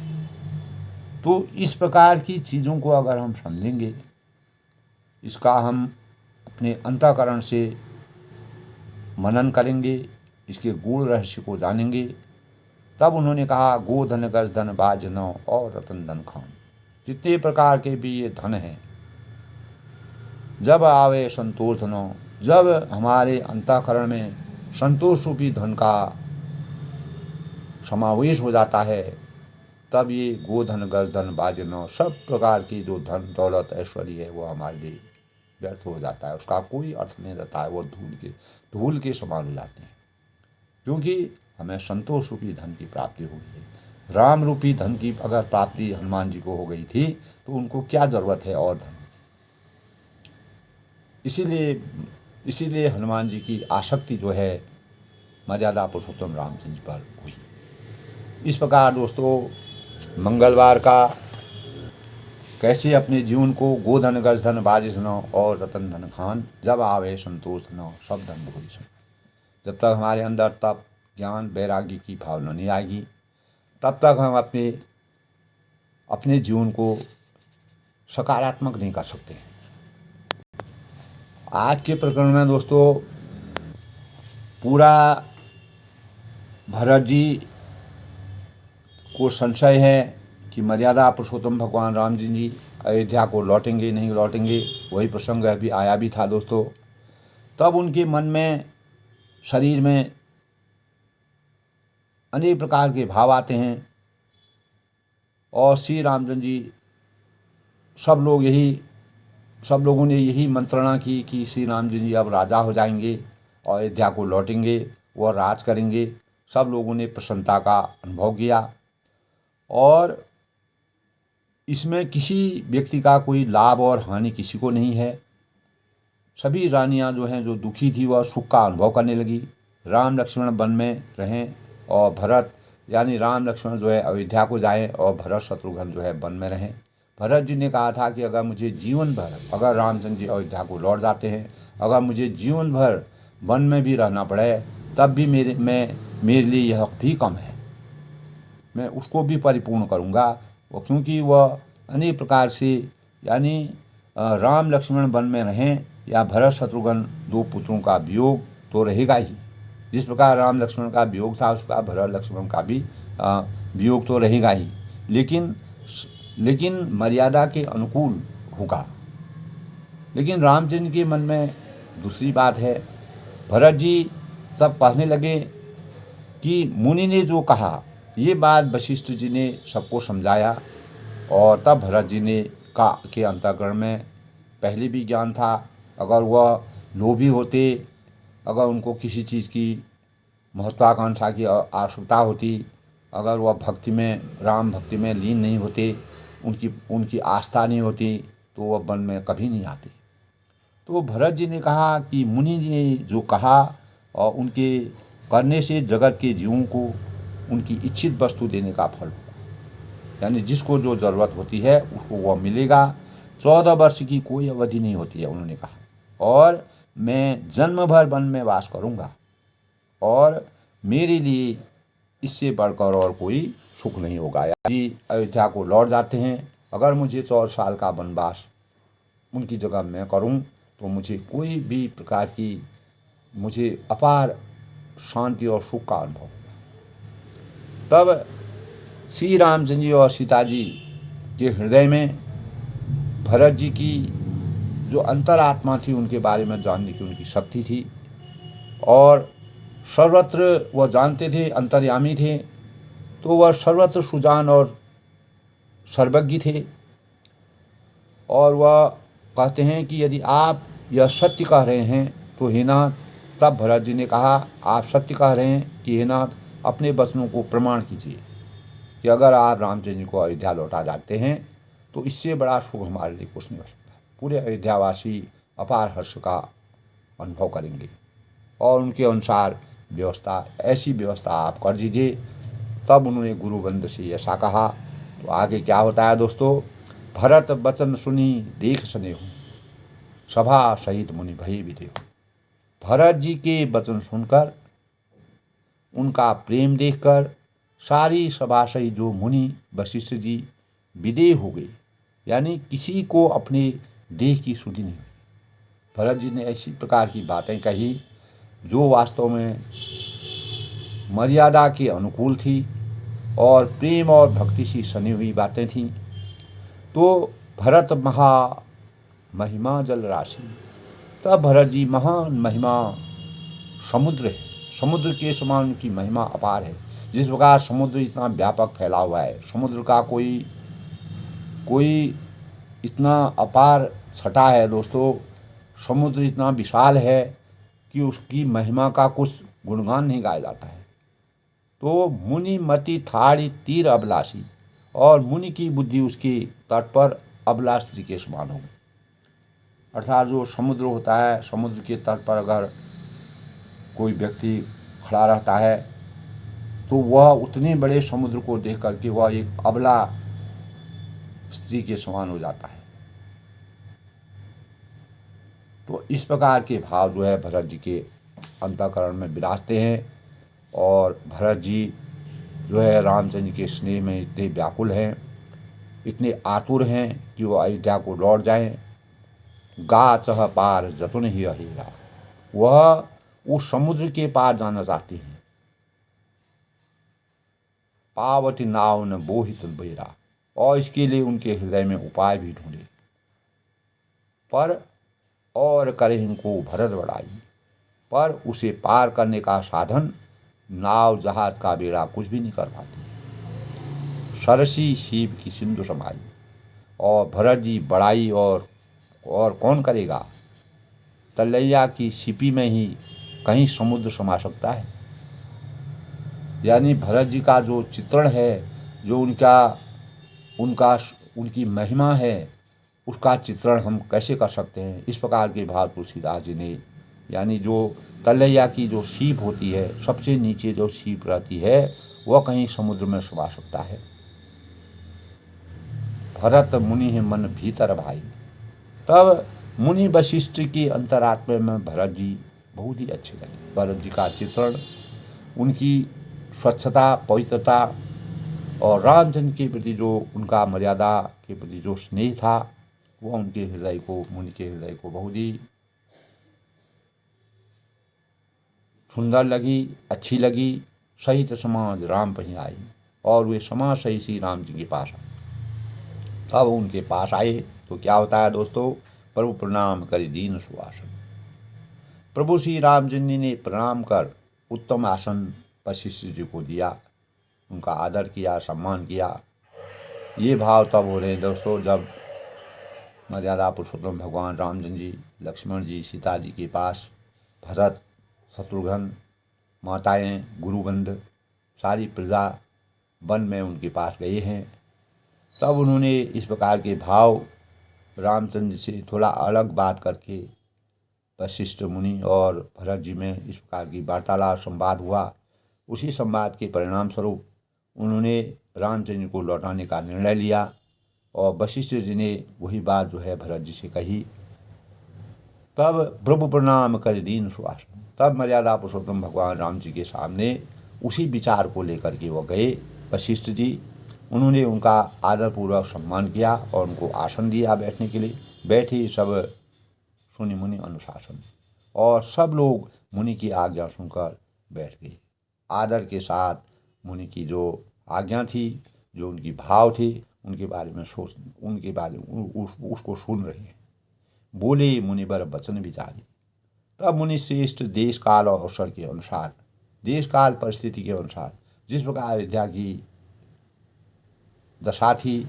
S1: तो इस प्रकार की चीज़ों को अगर हम समझेंगे, इसका हम अपने अंतःकरण से मनन करेंगे, इसके गूढ़ रहस्य को जानेंगे, तब उन्होंने कहा गोधन गज धन बाज धनो और रतन धन खान, जितने प्रकार के भी ये धन हैं, जब आवे संतोष धनो, जब हमारे अंतःकरण में संतोष रूपी धन का समावेश हो जाता है, तब ये गोधन गज धन बाज धनो, सब प्रकार की जो धन दौलत ऐश्वर्य है वो हमारे लिए व्यर्थ हो जाता है, उसका कोई अर्थ नहीं रहता है, वो धूल के समान हो जाते हैं, क्योंकि हमें संतोष रूपी धन की प्राप्ति हुई है। राम रूपी धन की अगर प्राप्ति हनुमान जी को हो गई थी, तो उनको क्या ज़रूरत है और धन। इसीलिए हनुमान जी की आसक्ति जो है मर्यादा पुरुषोत्तम रामचंद्र जी पर हुई। इस प्रकार दोस्तों मंगलवार का कैसे अपने जीवन को गोधन गज धन बाज धनो और रतन धन खान, जब आवे संतोष धनो सब धन दूरी समान। जब तक हमारे अंदर तप ज्ञान वैराग्य की भावना नहीं आएगी, तब तक हम अपने जीवन को सकारात्मक नहीं कर सकते। आज के प्रकरण में दोस्तों पूरा भरत जी को संशय है कि मर्यादा पुरुषोत्तम भगवान राम जी अयोध्या को लौटेंगे नहीं लौटेंगे। वही प्रसंग अभी आया भी था दोस्तों। तब उनके मन में, शरीर में अनेक प्रकार के भाव आते हैं और श्री रामचंद्र जी सब लोगों ने यही मंत्रणा की कि श्री रामचंद्र जी अब राजा हो जाएंगे और अयोध्या को लौटेंगे, वह राज करेंगे। सब लोगों ने प्रसन्नता का अनुभव किया और इसमें किसी व्यक्ति का कोई लाभ और हानि किसी को नहीं है। सभी रानियां जो हैं, जो दुखी थी, वह सुख का अनुभव करने लगी। राम लक्ष्मण वन में रहें और भरत यानी राम लक्ष्मण जो है अयोध्या को जाएं और भरत शत्रुघ्न जो है वन में रहें। भरत जी ने कहा था कि अगर मुझे जीवन भर, अगर रामचंद्र जी अयोध्या को लौट जाते हैं, अगर मुझे जीवन भर वन में भी रहना पड़े, तब भी मेरे लिए यह भी कम है, मैं उसको भी परिपूर्ण करूँगा। क्योंकि वह अनेक प्रकार से यानी राम लक्ष्मण वन में रहें या भरत शत्रुघ्न दो पुत्रों का वियोग तो रहेगा ही। जिस प्रकार राम लक्ष्मण का वियोग था, उस प्रकार भरत लक्ष्मण का भी वियोग तो रहेगा ही, लेकिन मर्यादा के अनुकूल होगा। लेकिन रामचंद्र के मन में दूसरी बात है। भरत जी तब कहने लगे कि मुनि ने जो कहा, ये बात वशिष्ठ जी ने सबको समझाया और तब भरत जी ने के अंतःकरण में पहले भी ज्ञान था। अगर वह लोभी होते, अगर उनको किसी चीज़ की महत्वाकांक्षा की आवश्यकता होती, अगर वह राम भक्ति में लीन नहीं होते, उनकी आस्था नहीं होती, तो वह वन में कभी नहीं आते। तो भरत जी ने कहा कि मुनि जी ने जो कहा और उनके करने से जगत के जीवों को उनकी इच्छित वस्तु देने का फल होगा, यानी जिसको जो ज़रूरत होती है उसको वह मिलेगा। 14 वर्ष की कोई अवधि नहीं होती है, उन्होंने कहा, और मैं जन्म भर वन में वास करूँगा और मेरे लिए इससे बढ़कर और कोई सुख नहीं होगा। यदि अयोध्या को लौट जाते हैं, अगर मुझे 14 साल का वनवास उनकी जगह मैं करूं, तो मुझे कोई भी प्रकार की मुझे अपार शांति और सुख का अनुभव होगा। तब श्री रामचंद्र जी और सीता जी के हृदय में भरत जी की जो अंतरात्मा थी, उनके बारे में जानने की उनकी शक्ति थी और सर्वत्र वह जानते थे, अंतर्यामी थे, तो वह सर्वत्र सुजान और सर्वज्ञ थे। और वह कहते हैं कि यदि आप यह सत्य कह रहे हैं तो हे नाथ, तब भरत जी ने कहा, आप सत्य कह रहे हैं कि हे नाथ, अपने वचनों को प्रमाण कीजिए कि अगर आप रामचंद्र जी को अयोध्या लौटा जाते हैं तो इससे बड़ा सुख हमारे लिए कुछ नहीं हो सकता। पूरे अयोध्यावासी अपार हर्ष का अनुभव करेंगे और उनके अनुसार ऐसी व्यवस्था आप कर दीजिए। तब उन्होंने गुरुवंद से ऐसा कहा। तो आगे क्या होता है दोस्तों, भरत वचन सुनी देख स्नेह, सभा सहित मुनि भई विदेह। भरत जी के वचन सुनकर, उनका प्रेम देखकर सारी सभा सहित जो मुनि वशिष्ठ जी विदेह हो गए, यानी किसी को अपने देह की सुधि नहीं हुई। भरत जी ने ऐसी प्रकार की बातें कही जो वास्तव में मर्यादा के अनुकूल थी और प्रेम और भक्ति से सनी हुई बातें थीं। तो भरत महिमा जल राशि, तब भरत जी महान महिमा समुद्र है, समुद्र के समान की महिमा अपार है। जिस प्रकार समुद्र इतना व्यापक फैला हुआ है, समुद्र का कोई इतना अपार छटा है दोस्तों, समुद्र इतना विशाल है कि उसकी महिमा का कुछ गुणगान नहीं गाया जाता है। तो मुनि मति थाड़ी तीर अभिलाषी, और मुनि की बुद्धि उसके तट पर अभिलाष स्त्री के समान हो। अर्थात जो समुद्र होता है, समुद्र के तट पर अगर कोई व्यक्ति खड़ा रहता है तो वह उतने बड़े समुद्र को देख करके वह एक अबला स्त्री के समान हो जाता है। तो इस प्रकार के भाव जो है भरत जी के अंतःकरण में विराजते हैं। और भरत जी जो है रामचंद्र के स्नेह में इतने व्याकुल हैं, इतने आतुर हैं कि वो अयोध्या को लौट जाएं। गा चह पार जतुन ही अहिरा, वह उस समुद्र के पार जाना चाहती हैं। पावती नाव न बोहित बेरा, और इसके लिए उनके हृदय में उपाय भी ढूंढे। पर और करे इनको भरत बढ़ाई, पर उसे पार करने का साधन नाव जहाज का बेड़ा कुछ भी नहीं कर पाती। सरसी शिव की सिंधु समाई, और भरत जी बढ़ाई और कौन करेगा। तलैया की सीपी में ही कहीं समुद्र समा सकता है। यानी भरत जी का जो चित्रण है, जो उनकी महिमा है, उसका चित्रण हम कैसे कर सकते हैं। इस प्रकार के भाव तुलसीदास जी ने, यानी जो तलैया की जो सीप होती है, सबसे नीचे जो सीप रहती है, वह कहीं समुद्र में समा सकता है। भरत मुनि है मन भीतर भाई, तब मुनि वशिष्ठ की अंतरात्मा में भरत जी बहुत ही अच्छे लगे। भरत जी का चित्रण, उनकी स्वच्छता, पवित्रता और रामचंद्र के प्रति जो उनका मर्यादा के प्रति जो स्नेह था, वह उनके हृदय को, मुनि के हृदय को बहुत ही सुंदर लगी, अच्छी लगी। सहित समाज राम पही आई, और वे समाज सही श्री राम जी के पास आए। तब उनके पास आए तो क्या होता है दोस्तों, प्रभु प्रणाम करि दीन सुआसन। प्रभु श्री रामचंद्र जी ने प्रणाम कर उत्तम आसन वशिष्ठ जी को दिया, उनका आदर किया, सम्मान किया। ये भाव तब हो रहे हैं दोस्तों जब मर्यादा पुरुषोत्तम भगवान रामचंद्र जी, लक्ष्मण जी, सीता जी के पास भरत, शत्रुघ्न, माताएं, गुरुवंद, सारी प्रजा वन में उनके पास गए हैं। तब उन्होंने इस प्रकार के भाव रामचंद्र से थोड़ा अलग बात करके वशिष्ठ मुनि और भरत जी में इस प्रकार की वार्तालाप संवाद हुआ। उसी संवाद के परिणाम स्वरूप उन्होंने रामचंद्र को लौटाने का निर्णय लिया, और वशिष्ठ जी ने वही बात जो है भरत जी से कही। तब प्रभु प्रणाम कर दीन सुआसन, तब मर्यादा पुरुषोत्तम भगवान राम जी के सामने उसी विचार को लेकर के वो गए वशिष्ठ जी। उन्होंने उनका आदरपूर्वक सम्मान किया और उनको आसन दिया बैठने के लिए। बैठे सब सुनि मुनि अनुशासन, और सब लोग मुनि की आज्ञा सुनकर बैठ गए। आदर के साथ मुनि की जो आज्ञा थी, जो उनकी भाव थे, उनके बारे में उसको सुन रहे हैं। बोले मुनिवर वचन विचारी, तब मुनि श्रेष्ठ देश काल और अवसर के अनुसार, देश काल परिस्थिति के अनुसार जिस प्रकार अयोध्या की दशा थी,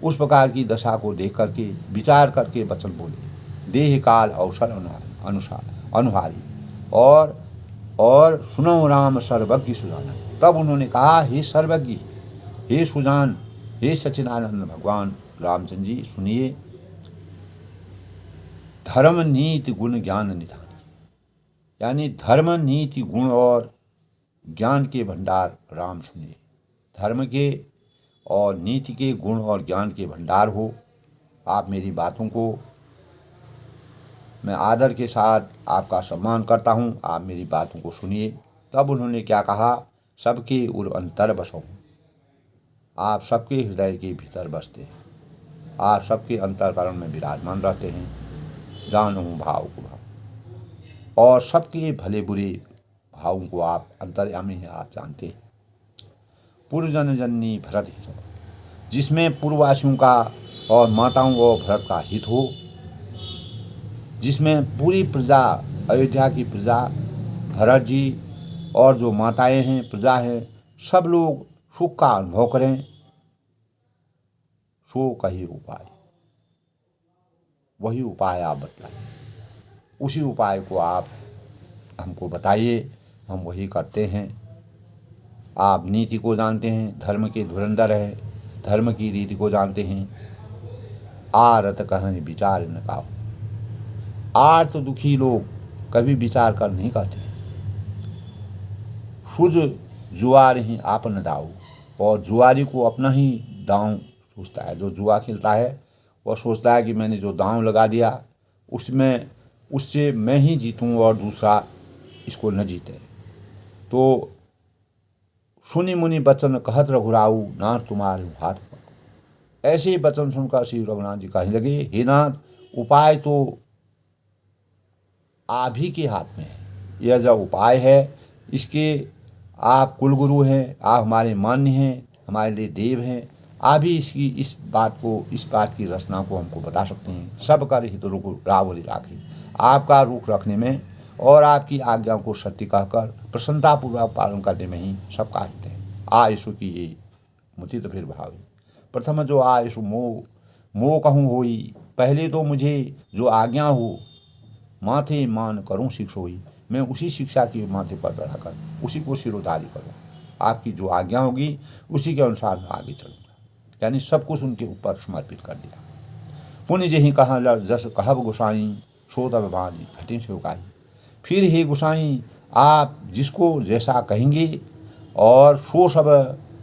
S1: उस प्रकार की दशा को देख करके विचार करके वचन बोले। देह काल अवसर अनुसार अनुहारी, और सुनो राम सर्वज्ञ सुजान। तब उन्होंने कहा, हे सर्वज्ञ, हे सुजान, हे सच्चिदानंद भगवान रामचंद्र जी, सुनिए, धर्म नीति गुण ज्ञान निधान, यानी धर्म नीति गुण और ज्ञान के भंडार राम सुनिए। धर्म के और नीति के गुण और ज्ञान के भंडार हो। आप मेरी बातों को, मैं आदर के साथ आपका सम्मान करता हूँ, आप मेरी बातों को सुनिए। तब उन्होंने क्या कहा, सबके उर अंतर बसो, आप सबके हृदय के भीतर बसते हैं, आप सबके अंतरकरण में विराजमान रहते हैं। जानो भाव को भाव, और सबके भले बुरे भावों को आप अंतर्यामी हैं, आप जानते हैं। पूर्वजन जननी भरत हित, जिसमें पूर्ववासियों का और माताओं और भरत का हित हो, जिसमें पूरी प्रजा, अयोध्या की प्रजा, भरत जी और जो माताएं हैं, प्रजा है, सब लोग सुख का अनुभव करें, सो कही उपाय, वही उपाय आप बतलाइए। उसी उपाय को आप हमको बताइए, हम वही करते हैं। आप नीति को जानते हैं, धर्म के धुरंधर हैं, धर्म की रीति को जानते हैं। आरत कहन विचार न काहू, आर्त दुखी लोग कभी विचार कर नहीं कहते। शुद्ध जुआर ही आपन दाऊ, और जुआरी को अपना ही दांव सोचता है। जो जुआ खेलता है वह सोचता है कि मैंने जो दांव लगा दिया उससे मैं ही जीतूं और दूसरा इसको न जीते। तो सुनी मुनि बचन कहत रघुराऊ, नाथ तुम्हारे हाथ पकड़ो। ऐसे ही वचन सुनकर श्री रघुनाथ जी कहने लगे, हे नाथ, उपाय तो आप ही के हाथ में है। यह जो उपाय है, इसके आप कुलगुरु हैं, आप हमारे मान्य हैं, हमारे लिए देव हैं। आप ही इस बात की रचना को हमको बता सकते हैं। सब कर हित रुक रावली राखी, आपका रुख रखने में और आपकी आज्ञा को सत्य कहकर प्रसन्नतापूर्वक पालन करने में ही सबका हित है। आयसु की ये मुतित फिर भावी, प्रथम जो आयसु मोह कहूँ होई, पहले तो मुझे जो आज्ञा हो माथे मान करूँ शिक्षोई, मैं उसी शिक्षा की माथे पर चढ़ाकर उसी को सिरोधारी करूँ। आपकी जो आज्ञा होगी उसी के अनुसार मैं आगे चलूँगा। यानी सब कुछ उनके ऊपर समर्पित कर दिया। पुण्य जही कहा जस कहब गोसाई, सो तब भांति घटिन सेवकाई। फिर हे गोसाई, आप जिसको जैसा कहेंगे और सो सब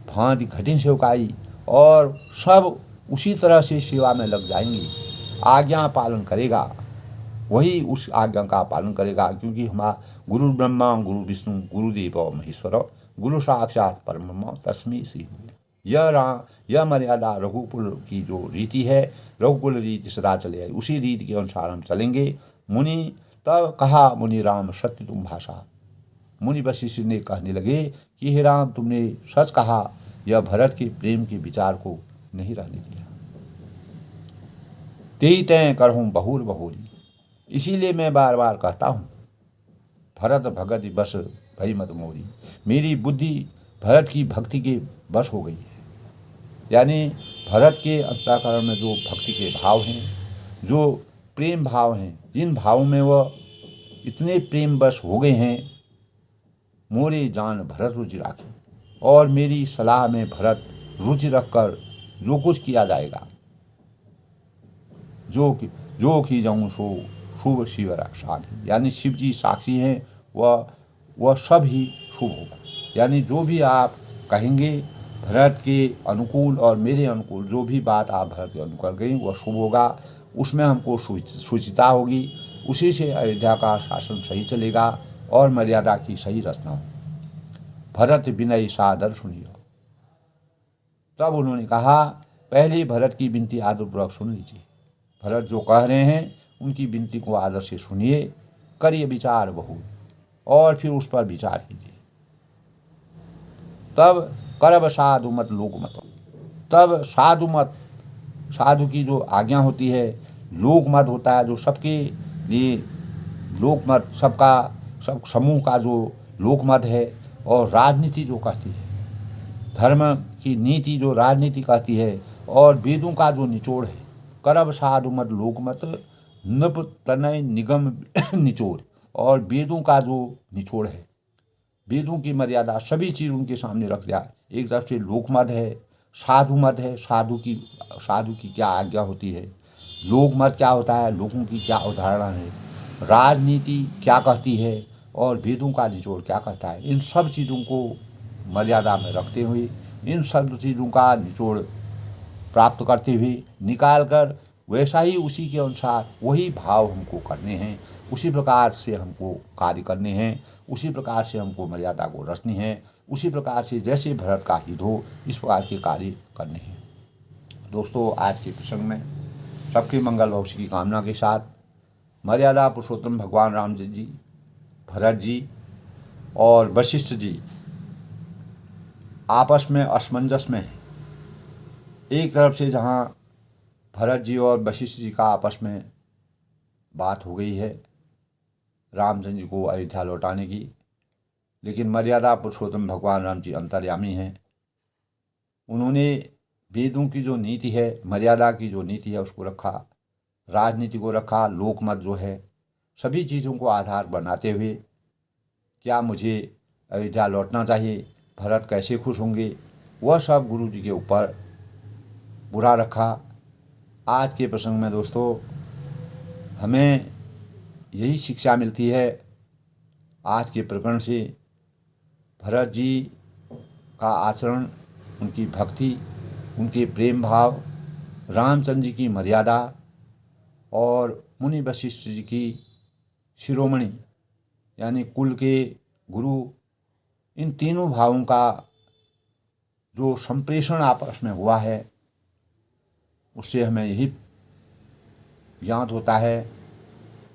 S1: भांति घटिन सेवकाई, और सब उसी तरह से सेवा में लग जाएंगे। आज्ञा पालन करेगा वही उस आज्ञा का पालन करेगा, क्योंकि हमारा गुरु ब्रह्मा गुरु विष्णु गुरुदेव महेश्वर गुरु साक्षात परब्रह्म तस्मै श्री। यह मर्यादा रघुकुल की जो रीति है, रघुकुल रीति सदा चले, उसी रीति के अनुसार हम चलेंगे। मुनि तब कहा, मुनि राम सत्य तुम भाषा। मुनि वशिष्ठ ने कहने लगे कि हे राम, तुमने सच कहा, यह भरत के प्रेम के विचार को नहीं रहने दिया। तेई तय करहूँ बहुर बहुरी, इसीलिए मैं बार बार कहता हूँ, भरत भगत बस भई मत मोरी। मेरी बुद्धि भरत की भक्ति के बस हो गई है। यानी भरत के अंतःकरण में जो भक्ति के भाव हैं, जो प्रेम भाव हैं, जिन भावों में वह इतने प्रेम बस हो गए हैं, मोरे जान भरत रुचि राखी, और मेरी सलाह में भरत रुचि रखकर जो कुछ किया जाएगा, जो की जाऊँ सो शुभ शिव साक्षी, यानी शिव जी साक्षी हैं, वह सब ही शुभ होगा। यानी जो भी आप कहेंगे भरत के अनुकूल और मेरे अनुकूल, जो भी बात आप भरत के अनुकूल कहेंगे वह शुभ होगा। उसमें हमको सुचिता होगी, उसी से अयोध्या का शासन सही चलेगा और मर्यादा की सही रचना होगी। भरत विनय सादर सुनियो। तब उन्होंने कहा, पहले भरत की विनती आदरपूर्वक सुन लीजिए। भरत जो कह रहे हैं उनकी विनती को आदर से सुनिए, करिए विचार बहु, और फिर उस पर विचार कीजिए। तब करब साधु मत लोक मत, तब साधु मत, साधु की जो आज्ञा होती है, लोक मत होता है जो सबके लिए, लोक मत सब समूह का जो लोक मत है, और राजनीति जो कहती है, धर्म की नीति जो राजनीति कहती है, और वेदों का जो निचोड़ है, करब साधु मत लोक मत, नप तनय निगम निचोड़, और वेदों का जो निचोड़ है, वेदों की मर्यादा सभी चीज़ उनके सामने रख दिया। एक तरफ से लोकमत है, साधु मत है, साधु की क्या आज्ञा होती है, लोकमत क्या होता है, लोगों की क्या अवधारणा है, राजनीति क्या कहती है और वेदों का निचोड़ क्या कहता है। इन सब चीज़ों को मर्यादा में रखते हुए, इन सब चीज़ों का निचोड़ प्राप्त करते हुए निकाल कर वैसा ही उसी के अनुसार वही भाव हमको करने हैं, उसी प्रकार से हमको कार्य करने हैं, उसी प्रकार से हमको मर्यादा को रचनी है, उसी प्रकार से जैसे भरत का हित हो इस प्रकार के कार्य करने हैं। दोस्तों, आज के प्रसंग में सबके मंगल भविष्य की कामना के साथ मर्यादा पुरुषोत्तम भगवान राम जी, भरत जी और वशिष्ठ जी आपस में असमंजस में हैं। एक तरफ से जहाँ भरत जी और वशिष्ठ जी का आपस में बात हो गई है रामचंद्र जी को अयोध्या लौटाने की, लेकिन मर्यादा पुरुषोत्तम भगवान राम जी अंतर्यामी हैं। उन्होंने वेदों की जो नीति है, मर्यादा की जो नीति है उसको रखा, राजनीति को रखा, लोकमत जो है सभी चीज़ों को आधार बनाते हुए क्या मुझे अयोध्या लौटना चाहिए, भरत कैसे खुश होंगे, वह सब गुरु जी के ऊपर बुरा रखा। आज के प्रसंग में दोस्तों हमें यही शिक्षा मिलती है आज के प्रकरण से, भरत जी का आचरण, उनकी भक्ति, उनके प्रेम भाव, रामचंद्र जी की मर्यादा और मुनि वशिष्ठ जी की शिरोमणि यानी कुल के गुरु, इन तीनों भावों का जो संप्रेषण आपस में हुआ है उससे हमें यही ज्ञात होता है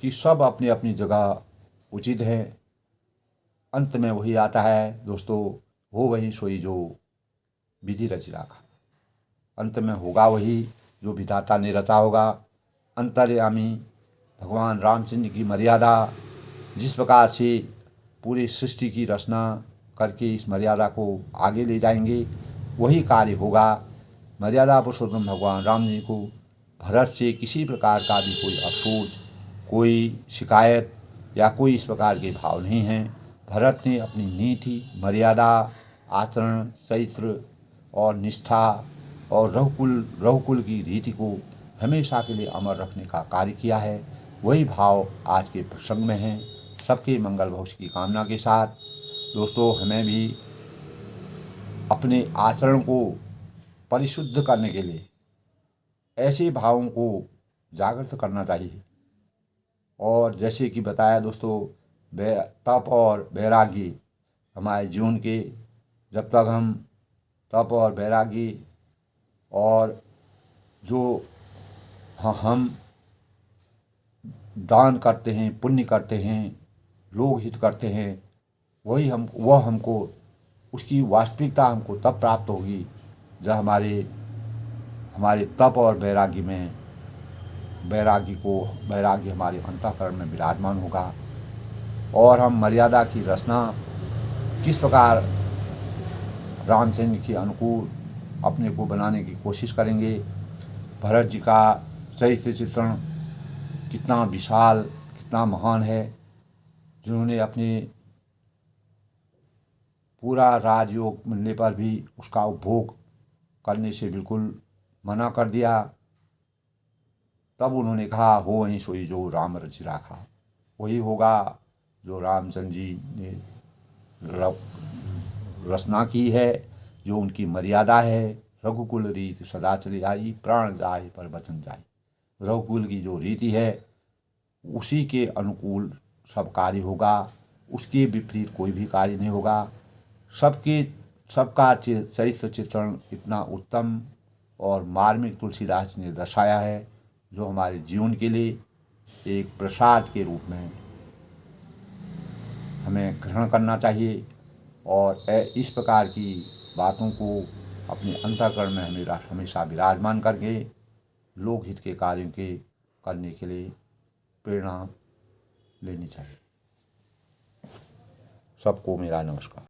S1: कि सब अपनी अपनी जगह उचित है। अंत में वही आता है दोस्तों, हो वही सोई जो विधि रच राखा। अंत में होगा वही जो विधाता ने रचा होगा। अंतर्यामी भगवान रामचंद्र की मर्यादा जिस प्रकार से पूरी सृष्टि की रचना करके इस मर्यादा को आगे ले जाएंगे वही कार्य होगा। मर्यादा पुरुषोत्तम भगवान राम जी को भरत से किसी प्रकार का भी कोई अफसोस, कोई शिकायत या कोई इस प्रकार के भाव नहीं हैं। भरत ने अपनी नीति, मर्यादा, आचरण, चरित्र और निष्ठा और रघुकुल की रीति को हमेशा के लिए अमर रखने का कार्य किया है। वही भाव आज के प्रसंग में हैं। सबके मंगल भविष्य की कामना के साथ दोस्तों हमें भी अपने आचरण को परिशुद्ध करने के लिए ऐसे भावों को जागृत करना चाहिए। और जैसे कि बताया दोस्तों, तप और वैराग्य हमारे जीवन के, जब तक हम तप और वैराग्य और जो हम दान करते हैं, पुण्य करते हैं, लोक हित करते हैं, वह हमको उसकी वास्तविकता हमको तब प्राप्त होगी जब हमारे तप और वैराग्य में वैराग्य हमारे अंतःकरण में विराजमान होगा और हम मर्यादा की रचना किस प्रकार रामचंद्र के अनुकूल अपने को बनाने की कोशिश करेंगे। भरत जी का चरित्र चित्रण कितना विशाल, कितना महान है, जिन्होंने अपने पूरा राजयोग मिलने पर भी उसका उपभोग करने से बिल्कुल मना कर दिया। तब उन्होंने कहा हो वही सोई जो राम रचि राखा। वही होगा जो रामचंद्र जी ने रचना की है, जो उनकी मर्यादा है। रघुकुल रीत सदा चली आई, प्राण जाए पर वचन जाए। रघुकुल की जो रीति है उसी के अनुकूल सब कार्य होगा, उसके विपरीत कोई भी कार्य नहीं होगा। सबका चरित्र चित्रण इतना उत्तम और मार्मिक तुलसीदास ने दर्शाया है, जो हमारे जीवन के लिए एक प्रसाद के रूप में हमें ग्रहण करना चाहिए। और इस प्रकार की बातों को अपने अंतःकरण में हमेशा विराजमान करके लोकहित के कार्यों के करने के लिए प्रेरणा लेनी चाहिए। सबको मेरा नमस्कार।